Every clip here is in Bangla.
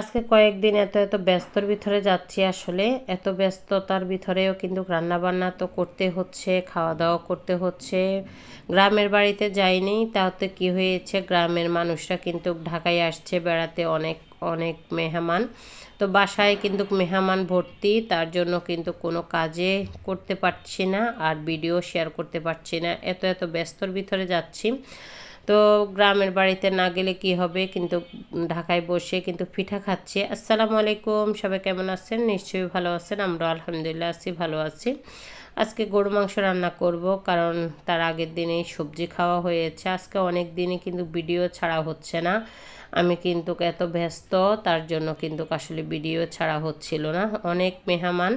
আজকে কয়েকদিন এত ব্যস্তর ভিতরে যাচ্ছি। আসলে এত ব্যস্ততার ভিতরেও কিন্তু রান্নাবান্না তো করতে হচ্ছে, খাওয়া দাওয়া করতে হচ্ছে। গ্রামের বাড়িতে যাইনি, তাতে কি হয়েছে, গ্রামের মানুষরা কিন্তু ঢাকায় আসছে বেড়াতে, অনেক অনেক মেহমান। তো বাসায় কিন্তু মেহমান ভর্তি, তার জন্য কিন্তু কোনো কাজে করতে পারছি না, আর ভিডিও শেয়ার করতে পারছি না, এত ব্যস্তর ভিতরে যাচ্ছি। তো গ্রামের বাড়িতে না গেলে কি হবে, কিন্তু ঢাকায় বসে কিন্তু পিঠা খাচ্ছি। আসসালামু আলাইকুম, সবাই কেমন আছেন? নিশ্চয়ই ভালো আছেন। আমরা আলহামদুলিল্লাহ আছি, ভালো আছি। আজকে গরু মাংস রান্না করব, কারণ তার আগের দিনেই সবজি খাওয়া হয়েছে। আজকে অনেক দিনই কিন্তু ভিডিও ছাড়া হচ্ছে না, আমি কিন্তু এত ব্যস্ত, তার জন্য কিন্তু আসলে ভিডিও ছাড়া হচ্ছিল না। অনেক মেহমান,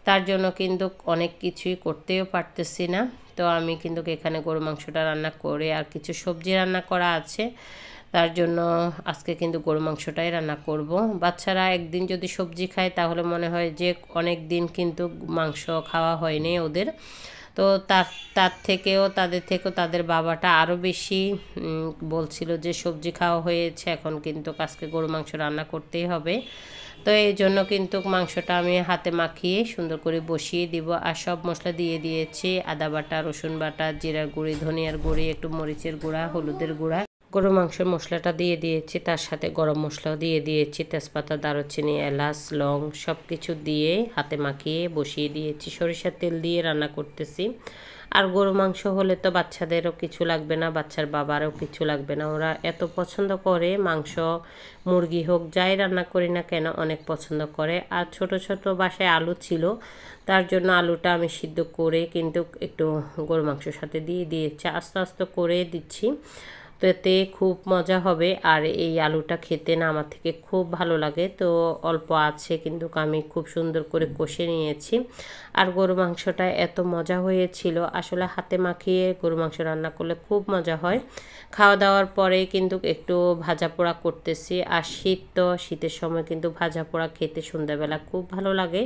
তার জন্য কিন্তু অনেক কিছুই করতেও পারতেছি না। তো আমি কিন্তু এখানে গরু মাংসটা রান্না করে আর কিছু সবজি রান্না করা আছে, তার জন্য আজকে কিন্তু গরু মাংসটাই রান্না করব। বাচ্চারা একদিন যদি সবজি খায় তাহলে মনে হয় যে অনেক দিন কিন্তু মাংস খাওয়া হয়নি ওদের। তো তার থেকেও তাদের বাবাটা আরও বেশি বলছিল যে সবজি খাওয়া হয়েছে, এখন কিন্তু আজকে গরু মাংস রান্না করতেই হবে। তো এই জন্য কিন্তু মাংসটা আমি হাতে মাখিয়ে সুন্দর করে বসিয়ে দিব, আর সব মশলা দিয়ে দিয়েছি, আদা বাটা, রসুন বাটা, জিরার গুঁড়ি, ধনিয়ার গুঁড়ি, একটু মরিচের গুঁড়া, হলুদের গুঁড়া, গরু মাংসের মশলাটা দিয়ে দিয়েছি, তার সাথে গরম মশলাও দিয়ে দিয়েছি, তেজপাতা, দারুচিনি, এলাচ, লং সব কিছু দিয়ে হাতে মাখিয়ে বসিয়ে দিয়েছি। সরিষার তেল দিয়ে রান্না করতেছি। আর গরু মাংস হলে তো বাচ্চাদেরও কিছু লাগবে না, বাচ্চার বাবারও কিছু লাগবে না, ওরা এত পছন্দ করে মাংস। মুরগি হোক, যাই রান্না করি না কেন অনেক পছন্দ করে। আর ছোট ছোট বাসায় আলু ছিল, তার জন্য আলুটা আমি সিদ্ধ করে কিন্তু একটু গরু মাংসের সাথে দিয়ে দিয়েছি, আস্তে আস্তে করে দিচ্ছি। তো এতে খুব মজা হবে, আর এই আলুটা খেতে না আমার থেকে খুব ভালো লাগে। তো অল্প আছে কিন্তু আমি খুব সুন্দর করে কষে নিয়েছি। আর গরু মাংসটা এত মজা হয়েছিল, আসলে হাতে মাখিয়ে গরু মাংস রান্না করলে খুব মজা হয়। খাওয়া দাওয়ার পরে কিন্তু একটু ভাজা পোড়া করতেছি, আর শীত তো, শীতের সময় কিন্তু ভাজা পোড়া খেতে সন্ধ্যাবেলা খুব ভালো লাগে।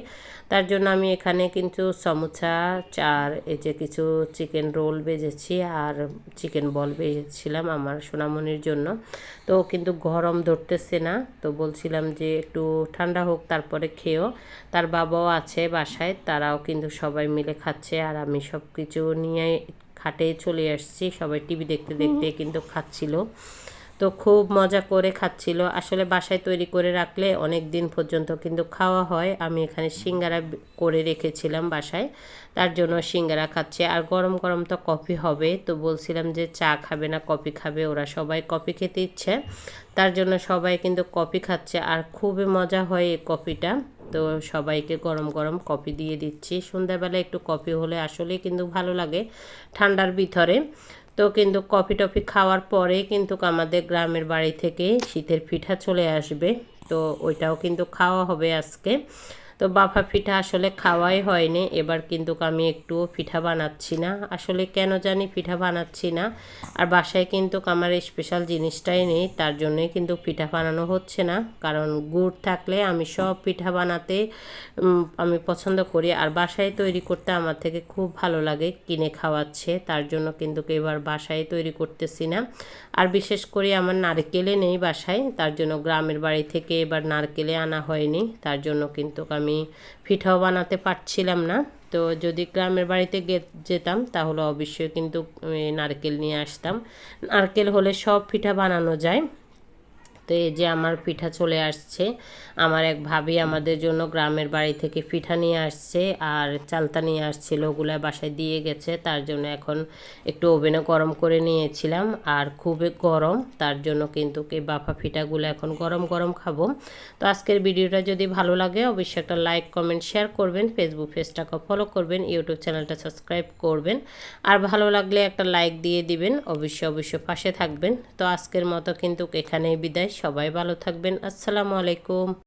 তার জন্য আমি এখানে কিন্তু সমোসা, চার, এই যে কিছু চিকেন রোল ভেজেছি, আর চিকেন বল ভেজেছিলাম আমার সোনামণির জন্য। তো কিন্তু গরম ধরতেছে না, তো বলছিলাম যে একটু ঠান্ডা হোক তারপরে খেয়েও। তার বাবাও আছে বাসায়, তারাও কিন্তু সবাই মিলে খাচ্ছে, আর আমি সব কিছু নিয়ে খাটে চলে আসছি। সবাই টিভি দেখতে দেখতে কিন্তু খাচ্ছিল, তো খুব মজা করে খাচ্ছিল। আসলে বাসায় তৈরি করে রাখলে অনেক দিন পর্যন্ত কিন্তু খাওয়া হয়। আমি এখানে সিঙ্গারা করে রেখেছিলাম বাসায়, তার জন্য সিঙ্গারা খাচ্ছে। আর গরম গরম তো কফি হবে, তো বলছিলাম যে চা খাবে না কফি খাবে, ওরা সবাই কফি খেতে ইচ্ছে, তার জন্য সবাই কিন্তু কফি খাচ্ছে, আর খুবই মজা হয় এই কফিটা। তো সবাইকে গরম গরম কফি দিয়ে দিচ্ছি। সন্ধ্যাবেলা একটু কফি হলে আসলে কিন্তু ভালো লাগে ঠান্ডার ভিতরে। তো কিন্তু কফি টফি খাওয়ার পরে কিন্তু আমাদের গ্রামের বাড়ি থেকে শীতের পিঠা চলে আসবে, তো ওইটাও কিন্তু খাওয়া হবে আজকে। তো বাফা পিঠা আসলে খাওয়াই হয়নি, এবার কিন্তু আমি একটু পিঠা বানাচ্ছি না, আসলে কেন জানি পিঠা বানাচ্ছি না। আর বাসায় কিন্তু আমার স্পেশাল জিনিসটাই নেই, তার জন্যই কিন্তু পিঠা বানানো হচ্ছে না, কারণ গুড় থাকলে আমি সব পিঠা বানাতে আমি পছন্দ করি, আর বাসায় তৈরি করতে আমার থেকে খুব ভালো লাগে। কিনে খাওয়াচ্ছে, তার জন্য কিন্তু এবার বাসায় তৈরি করতেছি না। আর বিশেষ করে আমার নারকেলে নেই বাসায়, তার জন্য গ্রামের বাড়ি থেকে এবার নারকেলে আনা হয়নি, তার জন্য কিন্তু আমি পিঠাও বানাতে পারছিলাম না। তো যদি গ্রামের বাড়িতে যেতাম তাহলে অবশ্যই কিন্তু নারকেল নিয়ে আসতাম, নারকেল হলে সব পিঠা বানানো যায়। তো এই যে আমার পিঠা চলে আসছে, আমার এক ভাবি আমাদের জন্য গ্রামের বাড়ি থেকে পিঠা নিয়ে আসছে, আর চালতা নিয়ে আসছিল, ওগুলা বাসায় দিয়ে গেছে, তার জন্য এখন একটু ওভেনে গরম করে নিয়েছিলাম, আর খুবই গরম, তার জন্য কিন্তু এই বাফা পিঠাগুলো এখন গরম গরম খাবো। তো আজকের ভিডিওটা যদি ভালো লাগে অবশ্যই একটা লাইক, কমেন্ট, শেয়ার করবেন, ফেসবুক পেজটাকে ফলো করবেন, ইউটিউব চ্যানেলটা সাবস্ক্রাইব করবেন, আর ভালো লাগলে একটা লাইক দিয়ে দিবেন, অবশ্যই পাশে থাকবেন। তো আজকের মতো কিন্তু এখানেই বিদায়, সবাই ভালো থাকবেন। আসসালামু আলাইকুম।